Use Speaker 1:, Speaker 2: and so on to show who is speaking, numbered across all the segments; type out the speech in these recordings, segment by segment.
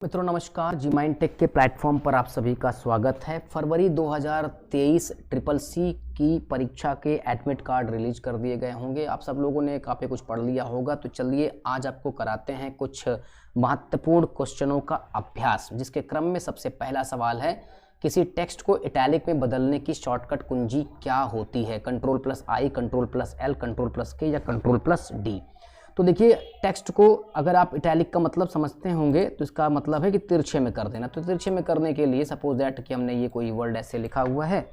Speaker 1: मित्रों नमस्कार, जी mind take के प्लेटफॉर्म पर आप सभी का स्वागत है। फरवरी 2023 ट्रिपल सी की परीक्षा के एडमिट कार्ड रिलीज कर दिए गए होंगे। आप सब लोगों ने काफ़ी कुछ पढ़ लिया होगा, तो चलिए आज आपको कराते हैं कुछ महत्वपूर्ण क्वेश्चनों का अभ्यास, जिसके क्रम में सबसे पहला सवाल है, किसी टेक्स्ट को इटैलिक में बदलने की शॉर्टकट कुंजी क्या होती है? Ctrl+I, Ctrl+L, Ctrl+K या Ctrl+D। तो देखिए, टेक्स्ट को अगर आप इटैलिक का मतलब समझते होंगे तो इसका मतलब है कि तिरछे में कर देना। तो तिरछे में करने के लिए सपोज दैट कि हमने ये कोई वर्ड ऐसे लिखा हुआ है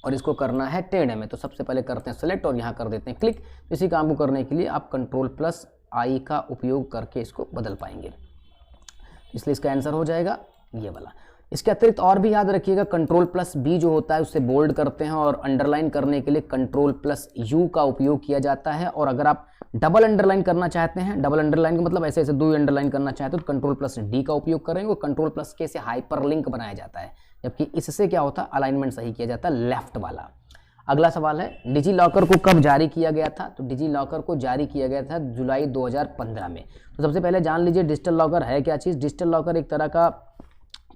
Speaker 1: और इसको करना है टेढ़े में, तो सबसे पहले करते हैं सेलेक्ट और यहाँ कर देते हैं क्लिक। इसी काम को करने के लिए आप Ctrl+I का उपयोग करके इसको बदल पाएंगे, इसलिए इसका आंसर हो जाएगा ये वाला। इसके अतिरिक्त और भी याद रखिएगा, Ctrl+B जो होता है उससे बोल्ड करते हैं और अंडरलाइन करने के लिए Ctrl+U का उपयोग किया जाता है। और अगर आप डबल अंडरलाइन करना चाहते हैं, डबल अंडरलाइन का मतलब ऐसे ऐसे दो अंडरलाइन करना चाहते हो, तो Ctrl+D का उपयोग करेंगे और Ctrl+K से हाइपरलिंक बनाया जाता है, जबकि इससे क्या होता है, अलाइनमेंट सही किया जाता है लेफ्ट वाला। अगला सवाल है, डिजी लॉकर को कब जारी किया गया था? तो डिजी लॉकर को जारी किया गया था जुलाई 2015 में। तो सबसे पहले जान लीजिए डिजिटल लॉकर है क्या चीज़। डिजिटल लॉकर एक तरह का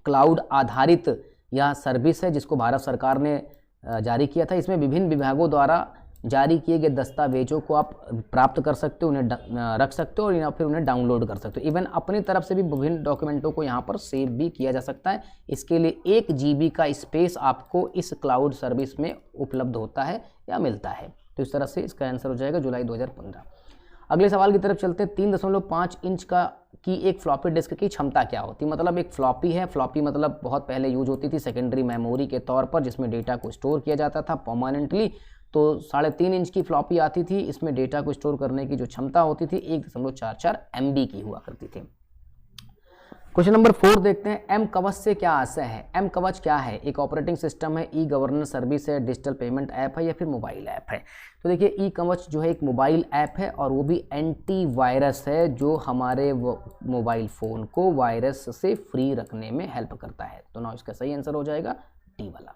Speaker 1: क्लाउड आधारित यह सर्विस है जिसको भारत सरकार ने जारी किया था। इसमें विभिन्न विभागों द्वारा जारी किए गए दस्तावेजों को आप प्राप्त कर सकते हो, उन्हें रख सकते हो और या फिर उन्हें डाउनलोड कर सकते हो। इवन अपनी तरफ से भी विभिन्न डॉक्यूमेंटों को यहाँ पर सेव भी किया जा सकता है। इसके लिए 1 GB का स्पेस आपको इस क्लाउड सर्विस में उपलब्ध होता है या मिलता है। तो इस तरह से इसका आंसर हो जाएगा जुलाई 2015। अगले सवाल की तरफ चलते हैं। 3.5 इंच की एक फ्लॉपी डिस्क की क्षमता क्या होती है? मतलब एक फ्लॉपी है, फ्लॉपी मतलब बहुत पहले यूज होती थी सेकेंडरी मेमोरी के तौर पर, जिसमें डेटा को स्टोर किया जाता था परमानेंटली। तो 3.5 इंच की फ्लॉपी आती थी, इसमें डेटा को स्टोर करने की जो क्षमता होती थी 1.44 MB की हुआ करती थी। क्वेश्चन नंबर 4 देखते हैं, एम कवच से क्या आशय है? एम कवच क्या है? एक ऑपरेटिंग सिस्टम है, ई गवर्नेंस सर्विस है, डिजिटल पेमेंट ऐप है या फिर मोबाइल ऐप है? तो देखिए, ई कवच जो है एक मोबाइल ऐप है और वो भी एंटी वायरस है, जो हमारे मोबाइल फ़ोन को वायरस से फ्री रखने में हेल्प करता है। तो ना इसका सही आंसर हो जाएगा डी वाला।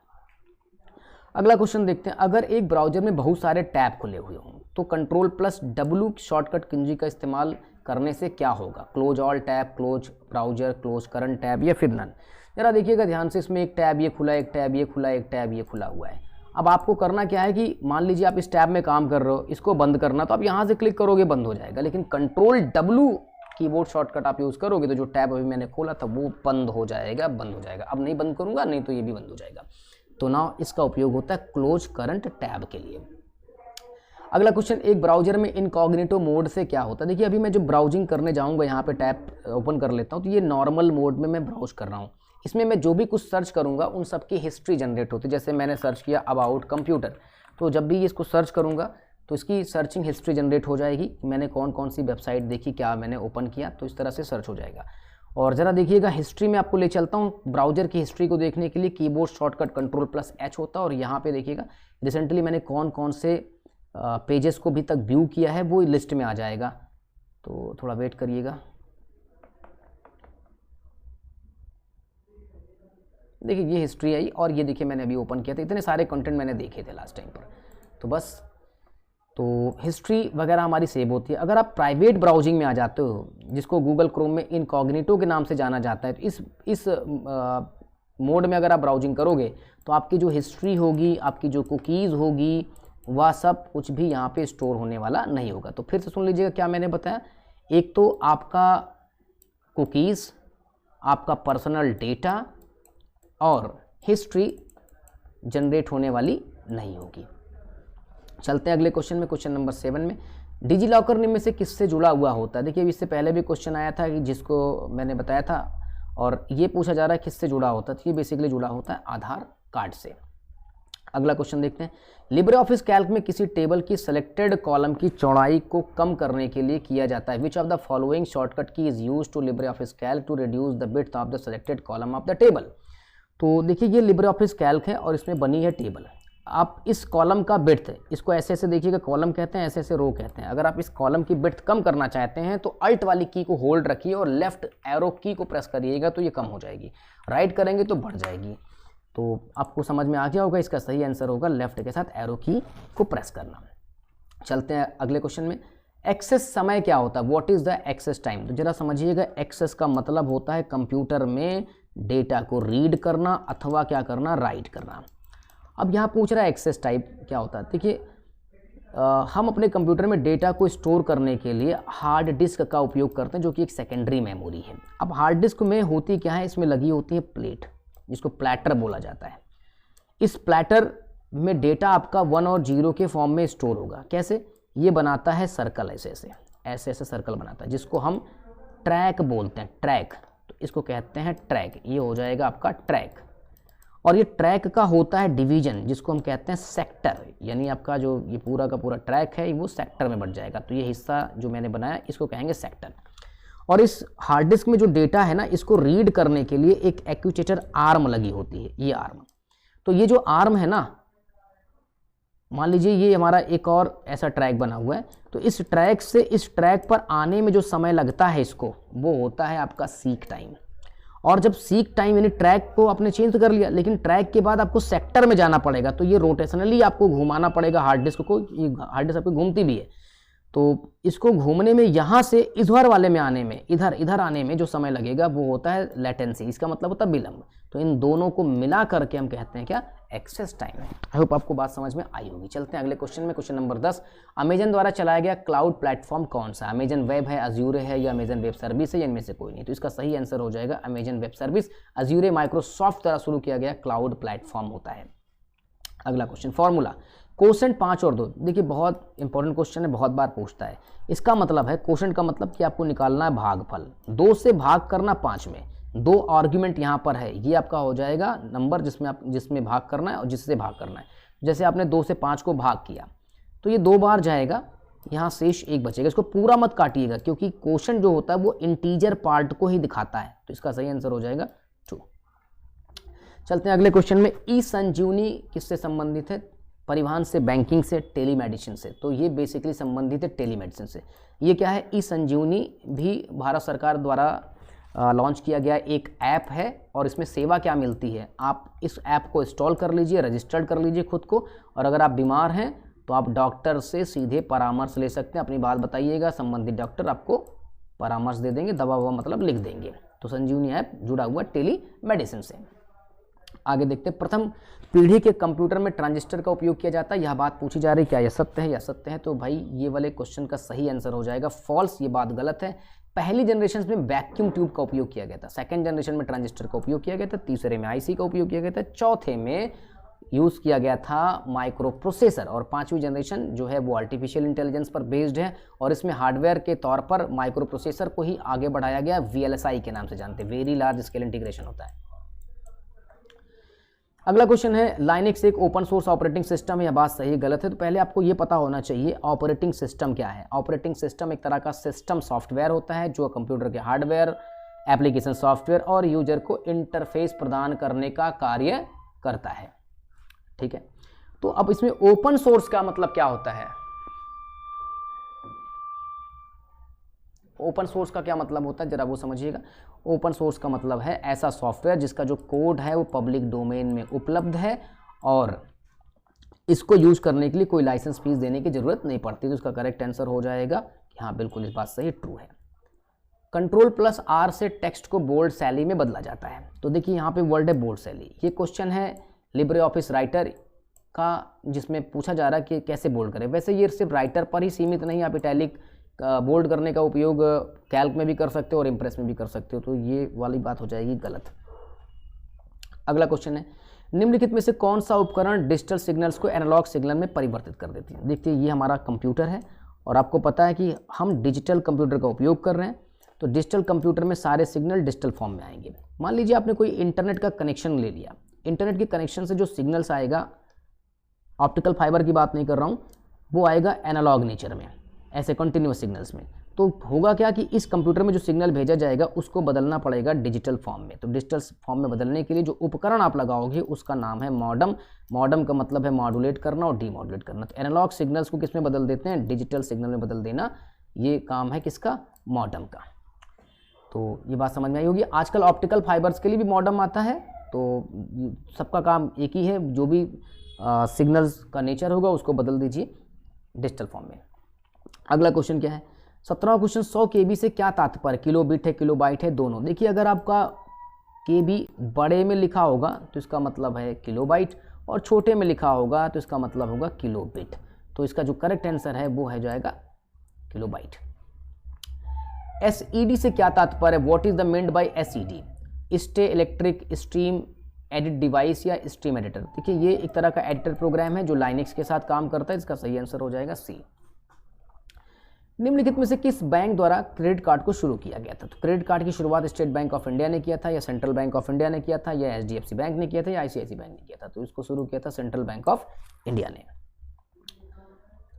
Speaker 1: अगला क्वेश्चन देखते हैं, अगर एक ब्राउजर में बहुत सारे टैब खुले हुए हों तो Ctrl+W शॉर्टकट कुंजी का इस्तेमाल करने से क्या होगा? Close all tab, close browser, close current tab या फिर नन? जरा देखिएगा ध्यान से, इसमें एक टैब ये खुला, एक टैब ये खुला, एक टैब ये खुला हुआ है। अब आपको करना क्या है कि मान लीजिए आप इस टैब में काम कर रहे हो, इसको बंद करना, तो आप यहाँ से क्लिक करोगे बंद हो जाएगा। लेकिन Ctrl+W कीबोर्ड शॉर्टकट आप यूज़ करोगे तो जो टैब अभी मैंने खोला था वो बंद हो जाएगा। अब नहीं बंद करूँगा, नहीं तो ये भी बंद हो जाएगा। तो ना इसका उपयोग होता है क्लोज करंट टैब के लिए। अगला क्वेश्चन, एक ब्राउजर में इनकॉग्निटो मोड से क्या होता है? देखिए, अभी मैं जो ब्राउजिंग करने जाऊंगा, यहाँ पे टैब ओपन कर लेता हूँ, तो ये नॉर्मल मोड में मैं ब्राउज कर रहा हूँ। इसमें मैं जो भी कुछ सर्च करूँगा उन सब की हिस्ट्री जनरेट होती है। जैसे मैंने सर्च किया अबाउट कंप्यूटर, तो जब भी इसको सर्च करूँगा तो इसकी सर्चिंग हिस्ट्री जनरेट हो जाएगी, मैंने कौन कौन सी वेबसाइट देखी, क्या मैंने ओपन किया, तो इस तरह से सर्च हो जाएगा। और ज़रा देखिएगा, हिस्ट्री में आपको ले चलता हूँ। ब्राउजर की हिस्ट्री को देखने के लिए कीबोर्ड शॉर्टकट Ctrl+H होता है और यहाँ पे देखिएगा रिसेंटली मैंने कौन कौन से पेजेस को अभी तक व्यू किया है वो लिस्ट में आ जाएगा। तो थोड़ा वेट करिएगा। देखिए, ये हिस्ट्री आई और ये देखिए मैंने अभी ओपन किया था। इतने सारे कंटेंट मैंने देखे थे लास्ट टाइम पर, तो बस तो हिस्ट्री वगैरह हमारी सेव होती है। अगर आप प्राइवेट ब्राउजिंग में आ जाते हो, जिसको गूगल क्रोम में इनकॉग्निटो के नाम से जाना जाता है, तो इस मोड में अगर आप ब्राउजिंग करोगे तो आपकी जो हिस्ट्री होगी, आपकी जो कुकीज़ होगी, वह सब कुछ भी यहाँ पे स्टोर होने वाला नहीं होगा। तो फिर से सुन लीजिएगा क्या मैंने बताया। एक तो आपका कुकीज़, आपका पर्सनल डेटा और हिस्ट्री जनरेट होने वाली नहीं होगी। चलते हैं अगले क्वेश्चन में। क्वेश्चन नंबर 7 में, डिजी लॉकर निम्न में से किससे जुड़ा हुआ होता है? देखिए, इससे पहले भी क्वेश्चन आया था कि जिसको मैंने बताया था, और ये पूछा जा रहा है किससे जुड़ा होता है। तो ये बेसिकली जुड़ा होता है आधार कार्ड से। अगला क्वेश्चन देखते हैं, लिब्रे ऑफिस कैल्क में किसी टेबल की सेलेक्टेड कॉलम की चौड़ाई को कम करने के लिए किया जाता है। Which of the following shortcut key is use to LibreOffice Calc to reduce the width of the selected column of the table? तो देखिए, ये लिब्रे ऑफिस कैल्क है और इसमें बनी है टेबल। आप इस कॉलम का विड्थ, इसको ऐसे ऐसे देखिएगा, कॉलम कहते हैं, ऐसे ऐसे रो कहते हैं। अगर आप इस कॉलम की विड्थ कम करना चाहते हैं तो अल्ट वाली की को होल्ड रखिए और लेफ्ट एरो की को प्रेस करिएगा तो ये कम हो जाएगी, राइट करेंगे तो बढ़ जाएगी। तो आपको समझ में आ गया होगा, इसका सही आंसर होगा लेफ्ट के साथ एरो की को प्रेस करना। चलते हैं अगले क्वेश्चन में। एक्सेस समय क्या होता है, what is the access time? तो जरा समझिएगा, एक्सेस का मतलब होता है कंप्यूटर में डेटा को रीड करना अथवा क्या करना, राइट करना। अब यहाँ पूछ रहा है एक्सेस टाइप क्या होता है। देखिए हम अपने कंप्यूटर में डेटा को स्टोर करने के लिए हार्ड डिस्क का उपयोग करते हैं, जो कि एक सेकेंडरी मेमोरी है। अब हार्ड डिस्क में होती क्या है, इसमें लगी होती है प्लेट, जिसको प्लैटर बोला जाता है। इस प्लैटर में डेटा आपका 1 और 0 के फॉर्म में स्टोर होगा। कैसे? ये बनाता है सर्कल, ऐसे ऐसे सर्कल बनाता है, जिसको हम ट्रैक बोलते हैं, ट्रैक। तो इसको कहते हैं ट्रैक, ये हो जाएगा आपका ट्रैक। और ये ट्रैक का होता है डिवीजन, जिसको हम कहते हैं सेक्टर, यानी आपका जो ये पूरा का पूरा ट्रैक है वो सेक्टर में बट जाएगा। तो ये हिस्सा जो मैंने बनाया इसको कहेंगे सेक्टर। और इस हार्ड डिस्क में जो डेटा है ना, इसको रीड करने के लिए एक एक्यूचेटर आर्म लगी होती है, ये आर्म। तो ये जो आर्म है ना, मान लीजिए ये हमारा एक और ऐसा ट्रैक बना हुआ है, तो इस ट्रैक से इस ट्रैक पर आने में जो समय लगता है इसको, वो होता है आपका सीक टाइम। और जब सीक टाइम यानी ट्रैक को आपने चेंज कर लिया, लेकिन ट्रैक के बाद आपको सेक्टर में जाना पड़ेगा, तो ये रोटेशनली आपको घुमाना पड़ेगा हार्ड डिस्क को। ये हार्ड डिस्क आपकी घूमती भी है, तो इसको घूमने में यहाँ से इधर वाले में आने में, इधर आने में जो समय लगेगा वो होता है लेटेंसी, इसका मतलब होता है विलंब। तो इन दोनों को मिला करके हम कहते हैं क्या, एक्सेस टाइम है। आई होप आपको बात समझ में आई होगी। चलते हैं अगले क्वेश्चन में, क्वेश्चन नंबर 10। अमेजन द्वारा चलाया गया क्लाउड प्लेटफॉर्म कौन सा? अमेजन वेब है, अज्यूरे है, या अमेजन वेब सर्विस है, या इनमें से कोई नहीं? तो इसका सही आंसर हो जाएगा अमेजन वेब सर्विस। अज्यूरे माइक्रोसॉफ्ट द्वारा शुरू किया गया क्लाउड प्लेटफॉर्म होता है। अगला क्वेश्चन, फॉर्मूला कोशेंट 5 और 2। देखिए बहुत इंपॉर्टेंट क्वेश्चन है, बहुत बार पूछता है। इसका मतलब है, कोशेंट का मतलब कि आपको निकालना है भागफल, 2 से भाग करना 5 में। 2 आर्ग्यूमेंट यहाँ पर है, ये आपका हो जाएगा नंबर जिसमें भाग करना है और जिससे भाग करना है। जैसे आपने 2 से 5 को भाग किया तो ये 2 बार जाएगा, यहाँ शेष 1 बचेगा। इसको पूरा मत काटिएगा, क्योंकि कोशेंट जो होता है वो इंटीजर पार्ट को ही दिखाता है। तो इसका सही आंसर हो जाएगा 2। चलते हैं अगले क्वेश्चन में। ई संजीवनी किससे संबंधित है? परिवहन से, बैंकिंग से, टेलीमेडिसिन से। तो ये बेसिकली संबंधित है टेलीमेडिसिन से। ये क्या है? ई संजीवनी भी भारत सरकार द्वारा लॉन्च किया गया एक ऐप है, और इसमें सेवा क्या मिलती है, आप इस ऐप को इंस्टॉल कर लीजिए, रजिस्टर्ड कर लीजिए खुद को, और अगर आप बीमार हैं तो आप डॉक्टर से सीधे परामर्श ले सकते हैं। अपनी बात बताइएगा, संबंधित डॉक्टर आपको परामर्श दे देंगे, दवा ववा मतलब लिख देंगे। तो संजीवनी ऐप जुड़ा हुआ टेली मेडिसिन से। आगे देखते हैं, प्रथम पीढ़ी के कंप्यूटर में ट्रांजिस्टर का उपयोग किया जाता है। यह बात पूछी जा रही है, क्या यह सत्य है या असत्य है? तो भाई ये वाले क्वेश्चन का सही आंसर हो जाएगा फॉल्स, ये बात गलत है। पहली जनरेशन में वैक्यूम ट्यूब का उपयोग किया गया था, सेकंड जनरेशन में ट्रांजिस्टर का उपयोग किया गया था, तीसरे में आईसी का उपयोग किया गया था, चौथे में यूज़ किया गया था माइक्रो प्रोसेसर, और 5वीं जनरेशन जो है वो आर्टिफिशियल इंटेलिजेंस पर बेस्ड है, और इसमें हार्डवेयर के तौर पर माइक्रो प्रोसेसर को ही आगे बढ़ाया गया, VLSI के नाम से जानते हैं, वेरी लार्ज स्केल इंटीग्रेशन होता है। अगला क्वेश्चन है, लाइनक्स एक ओपन सोर्स ऑपरेटिंग सिस्टम है, यह बात सही गलत है? तो पहले आपको ये पता होना चाहिए ऑपरेटिंग सिस्टम क्या है। ऑपरेटिंग सिस्टम एक तरह का सिस्टम सॉफ्टवेयर होता है, जो कंप्यूटर के हार्डवेयर, एप्लीकेशन सॉफ्टवेयर और यूजर को इंटरफेस प्रदान करने का कार्य करता है। ठीक है, तो अब इसमें ओपन सोर्स का मतलब क्या होता है? ओपन सोर्स का क्या मतलब होता है, जरा वो समझिएगा। ओपन सोर्स का मतलब है ऐसा सॉफ्टवेयर जिसका जो कोड है वो पब्लिक डोमेन में उपलब्ध है, और इसको यूज करने के लिए कोई लाइसेंस फीस देने की जरूरत नहीं पड़ती। तो इसका करेक्ट आंसर हो जाएगा कि हाँ बिल्कुल इस बात सही, ट्रू है। Ctrl+R से टेक्स्ट को बोल्ड शैली में बदला जाता है। तो देखिए यहाँ पे वर्ड है बोल्ड शैली। ये क्वेश्चन है लिब्रे ऑफिस राइटर का, जिसमें पूछा जा रहा है कि कैसे बोल्ड करें। वैसे ये सिर्फ राइटर पर ही सीमित नहीं, आप इटैलिक बोल्ड करने का उपयोग कैल्क में भी कर सकते हो और इम्प्रेस में भी कर सकते हो। तो ये वाली बात हो जाएगी गलत। अगला क्वेश्चन है, निम्नलिखित में से कौन सा उपकरण डिजिटल सिग्नल्स को एनालॉग सिग्नल में परिवर्तित कर देती है? देखिए ये हमारा कंप्यूटर है, और आपको पता है कि हम डिजिटल कंप्यूटर का उपयोग कर रहे हैं। तो डिजिटल कंप्यूटर में सारे सिग्नल डिजिटल फॉर्म में आएंगे। मान लीजिए आपने कोई इंटरनेट का कनेक्शन ले लिया, इंटरनेट के कनेक्शन से जो सिग्नल्स आएगा, ऑप्टिकल फाइबर की बात नहीं कर रहा हूँ, वो आएगा एनालॉग नेचर में, ऐसे कंटिन्यूअस सिग्नल्स में। तो होगा क्या कि इस कंप्यूटर में जो सिग्नल भेजा जाएगा उसको बदलना पड़ेगा डिजिटल फॉर्म में। तो डिजिटल फॉर्म में बदलने के लिए जो उपकरण आप लगाओगे उसका नाम है मॉडम। मॉडम का मतलब है मॉड्यूलेट करना और डीमॉड्यूलेट करना। तो एनालॉग सिग्नल्स को किस में बदल देते हैं? डिजिटल सिग्नल में बदल देना। ये काम है किसका? मॉडम का। तो ये बात समझ में आई होगी। आजकल ऑप्टिकल फाइबर्स के लिए भी मॉडम आता है, तो सबका काम एक ही है, जो भी सिग्नल्स का नेचर होगा उसको बदल दीजिए डिजिटल फॉर्म में। अगला क्वेश्चन क्या है, 17वां क्वेश्चन, 100 KB से क्या तात्पर्य, किलो बिट है, किलो बाइट है, दोनों। देखिए अगर आपका KB बड़े में लिखा होगा तो इसका मतलब है किलो बाइट, और छोटे में लिखा होगा तो इसका मतलब होगा किलो बिट। तो इसका जो करेक्ट आंसर है वो है जाएगा किलो बाइट। SED से क्या तात्पर्य, what is the meant by SED, stay electric stream edit device या स्ट्रीम एडिटर। देखिए ये एक तरह का एडिटर प्रोग्राम है जो लाइनेक्स के साथ काम करता है। इसका सही आंसर हो जाएगा सी। निम्नलिखित में से किस बैंक द्वारा क्रेडिट कार्ड को शुरू किया गया था। तो क्रेडिट कार्ड की शुरुआत स्टेट बैंक ऑफ इंडिया ने किया था, या सेंट्रल बैंक ऑफ इंडिया ने किया था, या HDFC बैंक ने किया था, या ICICI बैंक ने किया था। तो इसको शुरू किया था सेंट्रल बैंक ऑफ इंडिया ने।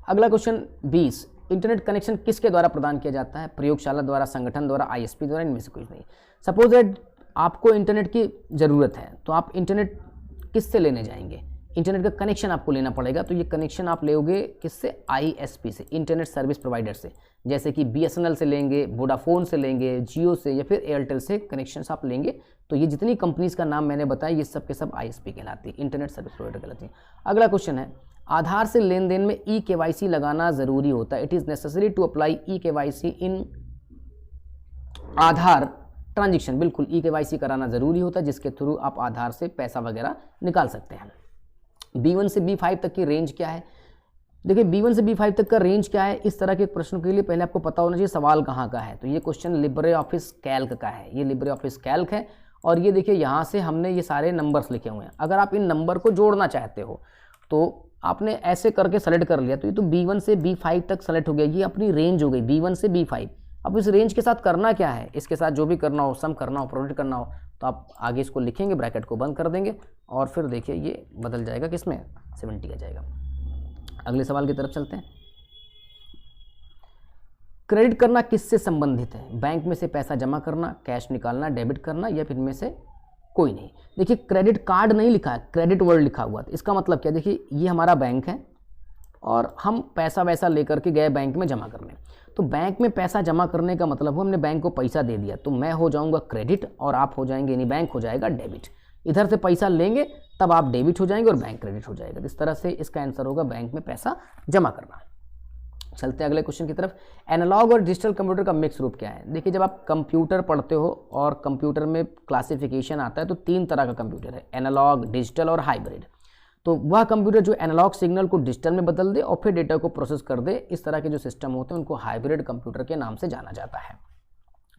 Speaker 1: अगला क्वेश्चन 20, इंटरनेट कनेक्शन किसके द्वारा प्रदान किया जाता है, प्रयोगशाला द्वारा, संगठन द्वारा, ISP द्वारा, इनमें से कुछ नहीं। सपोज दैट आपको इंटरनेट की ज़रूरत है तो आप इंटरनेट किससे लेने जाएंगे, इंटरनेट का कनेक्शन आपको लेना पड़ेगा। तो ये कनेक्शन आप लेोगे किससे, ISP से, इंटरनेट सर्विस प्रोवाइडर से, जैसे कि BSNL से लेंगे, वोडाफोन से लेंगे, जियो से, या फिर एयरटेल से कनेक्शन आप लेंगे। तो ये जितनी कंपनीज का नाम मैंने बताया ये सब के सब ISP कहलाती है, इंटरनेट सर्विस प्रोवाइडर कहलाती है। अगला क्वेश्चन है, आधार से लेन देन में eKYC लगाना जरूरी होता है। It is necessary to apply eKYC in Aadhaar transaction. बिल्कुल eKYC कराना जरूरी होता है, जिसके थ्रू आप आधार से पैसा वगैरह निकाल सकते हैं। B1 से B5 तक की रेंज क्या है। देखिए B1 से B5 तक का रेंज क्या है, इस तरह के प्रश्नों के लिए पहले आपको पता होना चाहिए सवाल कहाँ का है। तो ये क्वेश्चन लिब्रे ऑफिस कैल्क का है, ये लिब्रे ऑफिस कैल्क है। और ये देखिए यहाँ से हमने ये सारे नंबर्स लिखे हुए हैं। अगर आप इन नंबर को जोड़ना चाहते हो तो आपने ऐसे करके सेलेक्ट कर लिया, तो ये तो B1 से B5 तक सेलेक्ट हो गया, ये अपनी रेंज हो गई B1 से B5। अब इस रेंज के साथ करना क्या है, इसके साथ जो भी करना हो, सम करना हो, प्रोडक्ट करना हो, तो आप आगे इसको लिखेंगे, ब्रैकेट को बंद कर देंगे और फिर देखिए ये बदल जाएगा किसमें, 70 आ जाएगा। अगले सवाल की तरफ चलते हैं। क्रेडिट करना किससे संबंधित है, बैंक में से पैसा जमा करना, कैश निकालना, डेबिट करना, या फिर इनमें से कोई नहीं। देखिए क्रेडिट कार्ड नहीं लिखा है, क्रेडिट वर्ड लिखा हुआ था। इसका मतलब क्या, देखिए ये हमारा बैंक है और हम पैसा वैसा लेकर के गए बैंक में जमा करने। तो बैंक में पैसा जमा करने का मतलब हो हमने बैंक को पैसा दे दिया, तो मैं हो जाऊंगा क्रेडिट और आप हो जाएंगे, यानी बैंक हो जाएगा डेबिट। इधर से पैसा लेंगे तब आप डेबिट हो जाएंगे और बैंक क्रेडिट हो जाएगा। इस तरह से इसका आंसर होगा बैंक में पैसा जमा करना। चलते हैं अगले क्वेश्चन की तरफ। एनालॉग और डिजिटल कंप्यूटर का मिक्स रूप क्या है। देखिए जब आप कंप्यूटर पढ़ते हो और कंप्यूटर में क्लासिफिकेशन आता है तो 3 तरह का कंप्यूटर है, एनालॉग, डिजिटल और हाइब्रिड। तो वह कंप्यूटर जो एनालॉग सिग्नल को डिजिटल में बदल दे और फिर डेटा को प्रोसेस कर दे, इस तरह के जो सिस्टम होते हैं उनको हाइब्रिड कंप्यूटर के नाम से जाना जाता है।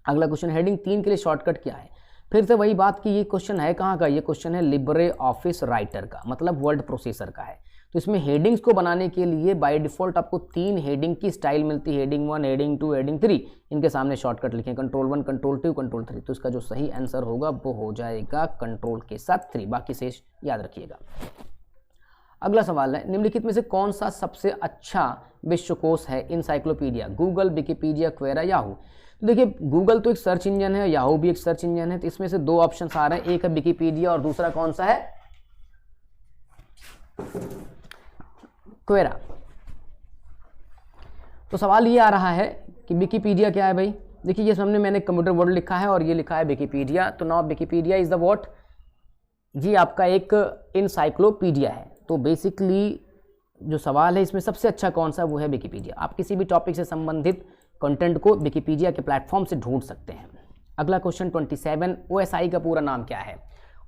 Speaker 1: अगला क्वेश्चन हेडिंग 3 के लिए शॉर्टकट क्या है। फिर से वही बात कि ये क्वेश्चन है कहाँ का, ये क्वेश्चन है लिब्रे ऑफिस राइटर का, मतलब वर्ड प्रोसेसर का है। तो इसमें हेडिंग्स को बनाने के लिए बाय डिफॉल्ट आपको 3 हेडिंग की स्टाइल मिलती है, हेडिंग 1, हेडिंग 2, हेडिंग 3। इनके सामने शॉर्टकट लिखें, कंट्रोल 1, कंट्रोल 2, कंट्रोल 3। तो इसका जो सही आंसर होगा वो हो जाएगा कंट्रोल के साथ 3, बाकी शेष याद रखिएगा। अगला सवाल है, निम्नलिखित में से कौन सा सबसे अच्छा विश्वकोश है, इंसाइक्लोपीडिया, गूगल, विकिपीडिया, क्वेरा, याहू। तो देखिए गूगल तो एक सर्च इंजन है, याहू भी एक सर्च इंजन है। तो इसमें से 2 ऑप्शन आ रहे हैं, एक है विकिपीडिया और दूसरा कौन सा है, क्वेरा। तो सवाल ये आ रहा है कि विकिपीडिया क्या है भाई। देखिए ये सामने मैंने कंप्यूटर वर्ड लिखा है और ये लिखा है विकिपीडिया। तो now Wikipedia is the what, ये आपका एक इंसाइक्लोपीडिया है। तो बेसिकली जो सवाल है इसमें सबसे अच्छा कौन सा, वो है विकिपीडिया। आप किसी भी टॉपिक से संबंधित कंटेंट को विकिपीडिया के प्लेटफॉर्म से ढूंढ सकते हैं। अगला क्वेश्चन 27, OSI का पूरा नाम क्या है।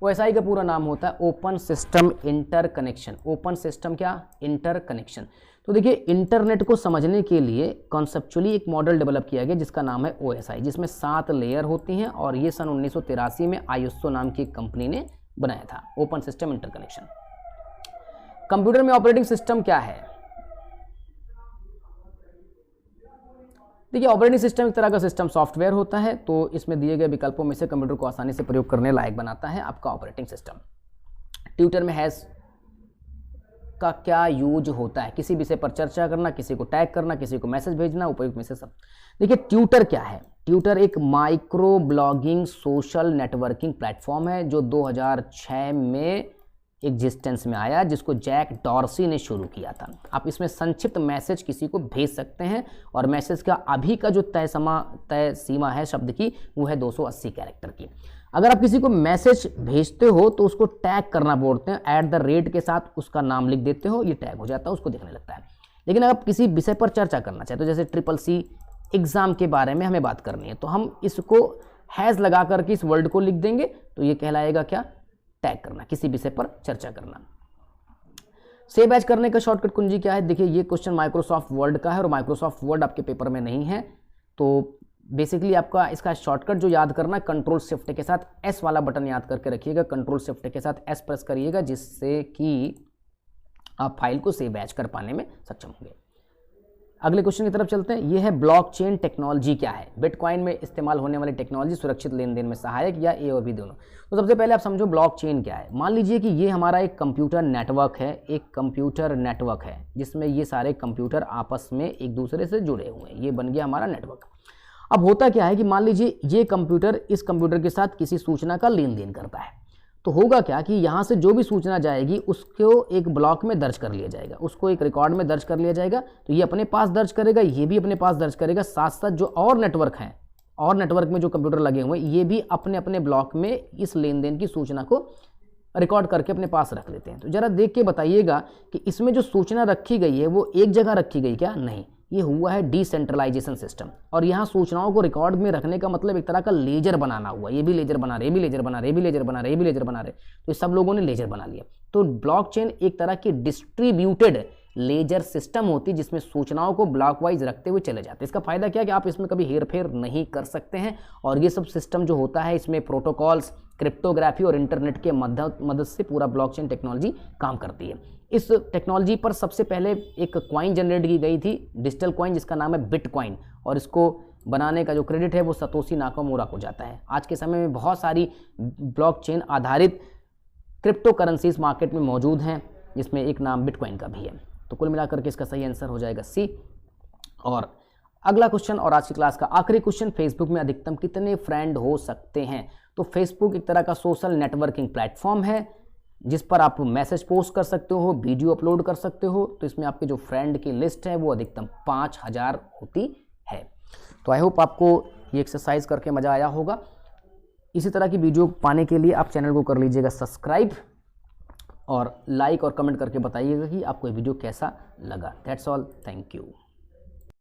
Speaker 1: OSI का पूरा नाम होता है open system interconnection. Open system क्या, इंटरकनेक्शन। तो देखिए इंटरनेट को समझने के लिए कॉन्सेप्चुअली एक मॉडल डेवलप किया गया जिसका नाम है OSI, जिसमें 7 लेयर होती हैं और ये सन 1983 में ISO नाम की एक कंपनी ने बनाया था, ओपन सिस्टम इंटरकनेक्शन। कंप्यूटर में ऑपरेटिंग सिस्टम क्या है। देखिए ऑपरेटिंग सिस्टम एक तरह का सिस्टम सॉफ्टवेयर होता है, तो इसमें दिए गए विकल्पों में से कंप्यूटर को आसानी से प्रयोग करने लायक बनाता है आपका ऑपरेटिंग सिस्टम। ट्विटर में हैश का क्या यूज होता है, किसी विषय पर चर्चा करना, किसी को टैग करना, किसी को मैसेज भेजना, उपयुक्त में से सब। देखिए ट्विटर क्या है, ट्विटर एक micro blogging social networking platform है जो 2006 में एग्जिस्टेंस में आया, जिसको जैक डॉर्सी ने शुरू किया था। आप इसमें संक्षिप्त मैसेज किसी को भेज सकते हैं और मैसेज का अभी का जो तय सीमा है शब्द की वो है 280 कैरेक्टर की। अगर आप किसी को मैसेज भेजते हो तो उसको टैग करना बोलते हैं, @ के साथ उसका नाम लिख देते हो, ये टैग हो जाता है, उसको देखने लगता है। लेकिन अगर आप किसी विषय पर चर्चा करना चाहते हो, जैसे ट्रिपल सी एग्ज़ाम के बारे में हमें बात करनी है, तो हम इसको हैज़ लगा करके इस वर्ड को लिख देंगे, तो ये कहलाएगा क्या, टैग करना, किसी विषय पर चर्चा करना। सेव एज करने का शॉर्टकट कुंजी क्या है? देखिए ये क्वेश्चन माइक्रोसॉफ्ट वर्ड का है और माइक्रोसॉफ्ट वर्ड आपके पेपर में नहीं है, तो बेसिकली आपका इसका शॉर्टकट जो याद करना, कंट्रोल शिफ्ट के साथ एस वाला बटन याद करके रखिएगा, कंट्रोल शिफ्ट के साथ एस प्रेस करिएगा, जिससे कि आप फाइल को सेव एज कर पाने में सक्षम होंगे। अगले क्वेश्चन की तरफ चलते हैं। ये है ब्लॉकचेन टेक्नोलॉजी क्या है? बिटकॉइन में इस्तेमाल होने वाली टेक्नोलॉजी, सुरक्षित लेन देन में सहायक, या ए और बी दोनों। तो सबसे पहले आप समझो ब्लॉकचेन क्या है। मान लीजिए कि ये हमारा एक कंप्यूटर नेटवर्क है, एक कंप्यूटर नेटवर्क है जिसमें ये सारे कंप्यूटर आपस में एक दूसरे से जुड़े हुए हैं, ये बन गया हमारा नेटवर्क। अब होता क्या है कि मान लीजिए ये कंप्यूटर इस कंप्यूटर के साथ किसी सूचना का लेन देन करता है, तो होगा क्या कि यहाँ से जो भी सूचना जाएगी उसको एक ब्लॉक में दर्ज कर लिया जाएगा, उसको एक रिकॉर्ड में दर्ज कर लिया जाएगा, तो ये अपने पास दर्ज करेगा, ये भी अपने पास दर्ज करेगा, साथ साथ जो और नेटवर्क हैं, और नेटवर्क में जो कंप्यूटर लगे हुए हैं, ये भी अपने अपने ब्लॉक में इस लेन देन की सूचना को रिकॉर्ड करके अपने पास रख लेते हैं। तो ज़रा देख के बताइएगा कि इसमें जो सूचना रखी गई है वो एक जगह रखी गई क्या? नहीं, ये हुआ है डिसेंट्रलाइजेशन सिस्टम। और यहाँ सूचनाओं को रिकॉर्ड में रखने का मतलब एक तरह का लेजर बनाना हुआ, ये भी लेजर बना रहे, ये भी लेजर बना रहे, ये भी लेजर बना रहे, ये भी लेजर बना रहे, तो सब लोगों ने लेजर बना लिया। तो ब्लॉकचेन एक तरह की डिस्ट्रीब्यूटेड लेजर सिस्टम होती है जिसमें सूचनाओं को ब्लॉक वाइज रखते हुए चले जाते हैं। इसका फायदा क्या है कि आप इसमें कभी हेरफेर नहीं कर सकते हैं, और ये सब सिस्टम जो होता है इसमें प्रोटोकॉल्स, क्रिप्टोग्राफी और इंटरनेट के मदद से पूरा ब्लॉकचेन टेक्नोलॉजी काम करती है। इस टेक्नोलॉजी पर सबसे पहले एक कॉइन जनरेट की गई थी, डिजिटल कॉइन, जिसका नाम है बिटकॉइन, और इसको बनाने का जो क्रेडिट है वो सतोशी नाकामोरा को जाता है। आज के समय में बहुत सारी ब्लॉकचेन आधारित क्रिप्टो करेंसीज मार्केट में मौजूद हैं, जिसमें एक नाम बिटकॉइन का भी है। तो कुल मिलाकर के इसका सही आंसर हो जाएगा सी। और अगला क्वेश्चन और आज की क्लास का आखिरी क्वेश्चन, फेसबुक में अधिकतम कितने फ्रेंड हो सकते हैं? तो फेसबुक एक तरह का सोशल नेटवर्किंग प्लेटफॉर्म है जिस पर आप मैसेज पोस्ट कर सकते हो, वीडियो अपलोड कर सकते हो। तो इसमें आपके जो फ्रेंड की लिस्ट है वो अधिकतम 5000 होती है। तो आई होप आपको ये एक्सरसाइज करके मज़ा आया होगा। इसी तरह की वीडियो पाने के लिए आप चैनल को कर लीजिएगा सब्सक्राइब, और लाइक और कमेंट करके बताइएगा कि आपको ये वीडियो कैसा लगा। That's all, thank you.